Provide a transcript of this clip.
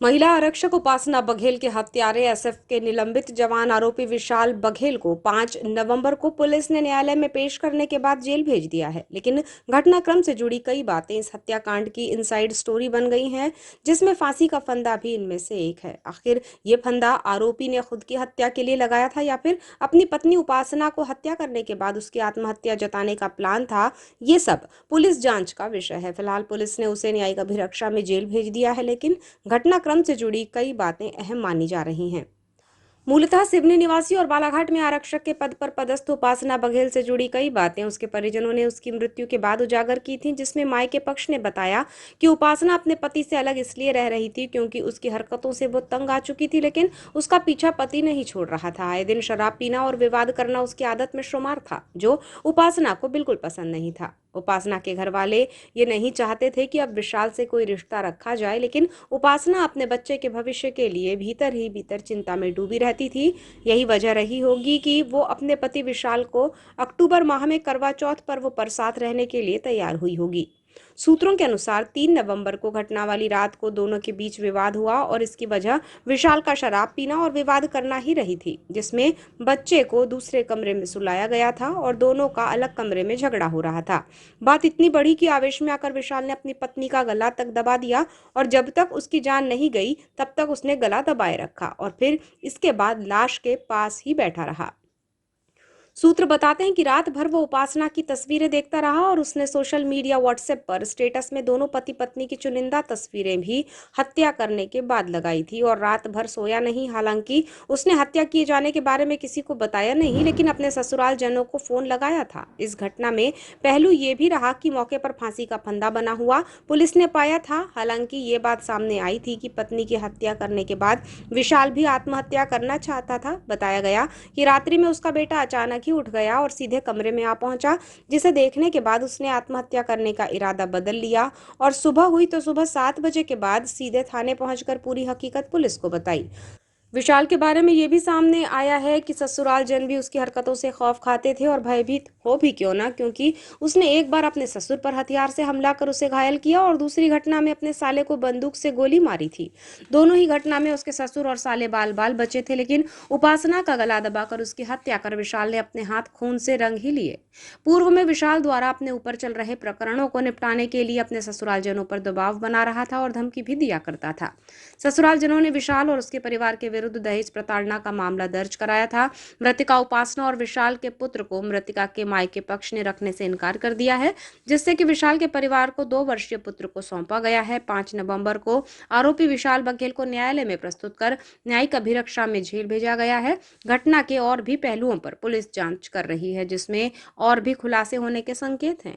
महिला आरक्षक उपासना बघेल के हत्यारे एसएफ के निलंबित जवान आरोपी विशाल बघेल को 5 नवंबर को पुलिस ने न्यायालय में पेश करने के बाद जेल भेज दिया है। लेकिन घटनाक्रम से जुड़ी कई बातें इस हत्याकांड की इनसाइड स्टोरी बन गई हैं, जिसमें फांसी का फंदा भी इनमें से एक है। आखिर ये फंदा आरोपी ने खुद की हत्या के लिए लगाया था या फिर अपनी पत्नी उपासना को हत्या करने के बाद उसकी आत्महत्या जताने का प्लान था, ये सब पुलिस जांच का विषय है। फिलहाल पुलिस ने उसे न्यायिक अभिरक्षा में जेल भेज दिया है, लेकिन घटनाक्रम से जुड़ी कई बातें अहम मानी जा रही हैं। मूलतः सिवनी निवासी और बालाघाट में आरक्षक के पद पर पदस्थ उपासना बघेल से जुड़ी कई बातें उसके परिजनों ने उसकी मृत्यु के बाद उजागर की थी, जिसमें मायके पक्ष ने बताया कि उपासना अपने पति से अलग इसलिए रह रही थी क्योंकि उसकी हरकतों से वो तंग आ चुकी थी, लेकिन उसका पीछा पति नहीं छोड़ रहा था। आए दिन शराब पीना और विवाद करना उसकी आदत में शुमार था, जो उपासना को बिल्कुल पसंद नहीं था। उपासना के घर वाले ये नहीं चाहते थे कि अब विशाल से कोई रिश्ता रखा जाए, लेकिन उपासना अपने बच्चे के भविष्य के लिए भीतर ही भीतर चिंता में डूबी रहती थी। यही वजह रही होगी कि वो अपने पति विशाल को अक्टूबर माह में करवा चौथ पर वो बरसात रहने के लिए तैयार हुई होगी। सूत्रों के अनुसार 3 नवंबर को घटना वाली रात को दोनों के बीच विवाद हुआ और इसकी वजह विशाल का शराब पीना और विवाद करना ही रही थी, जिसमें बच्चे को दूसरे कमरे में सुलाया गया था और दोनों का अलग कमरे में झगड़ा हो रहा था। बात इतनी बढ़ी कि आवेश में आकर विशाल ने अपनी पत्नी का गला तक दबा दिया और जब तक उसकी जान नहीं गई तब तक उसने गला दबाए रखा और फिर इसके बाद लाश के पास ही बैठा रहा। सूत्र बताते हैं कि रात भर वो उपासना की तस्वीरें देखता रहा और उसने सोशल मीडिया व्हाट्सएप पर स्टेटस में दोनों पति पत्नी की चुनिंदा तस्वीरें भी हत्या करने के बाद लगाई थी और रात भर सोया नहीं। हालांकि उसने हत्या किए जाने के बारे में किसी को बताया नहीं, लेकिन अपने ससुराल जनों को फोन लगाया था। इस घटना में पहलू ये भी रहा कि मौके पर फांसी का फंदा बना हुआ पुलिस ने पाया था। हालांकि ये बात सामने आई थी कि पत्नी की हत्या करने के बाद विशाल भी आत्महत्या करना चाहता था। बताया गया कि रात्रि में उसका बेटा अचानक ही उठ गया और सीधे कमरे में आ पहुंचा, जिसे देखने के बाद उसने आत्महत्या करने का इरादा बदल लिया और सुबह हुई तो सुबह 7 बजे के बाद सीधे थाने पहुंचकर पूरी हकीकत पुलिस को बताई। विशाल के बारे में ये भी सामने आया है कि ससुराल जन भी उसकी हरकतों से खौफ खाते थे और भयभीत हो भी क्यों ना, क्योंकि उसने एक बार अपने ससुर पर हथियार से हमला कर उसे घायल किया और दूसरी घटना में अपने साले को बंदूक से गोली मारी थी। दोनों ही घटना में उसके ससुर और साले बाल बाल बचे थे, लेकिन उपासना का गला दबाकर उसकी हत्या कर विशाल ने अपने हाथ खून से रंग ही लिए। पूर्व में विशाल द्वारा अपने ऊपर चल रहे प्रकरणों को निपटाने के लिए अपने ससुराल जनों पर दबाव बना रहा था और धमकी भी दिया करता था। ससुराल जनों ने विशाल और उसके परिवार के विरुद्ध दहेज प्रताड़ना का मामला दर्ज कराया था। मृतिका उपासना और विशाल के पुत्र को मृतिका के मायके पक्ष ने रखने से इनकार कर दिया है, जिससे कि विशाल के परिवार को 2 वर्षीय पुत्र को सौंपा गया है। 5 नवंबर को आरोपी विशाल बघेल को न्यायालय में प्रस्तुत कर न्यायिक अभिरक्षा में जेल भेजा गया है। घटना के और भी पहलुओं पर पुलिस जांच कर रही है, जिसमें और भी खुलासे होने के संकेत हैं।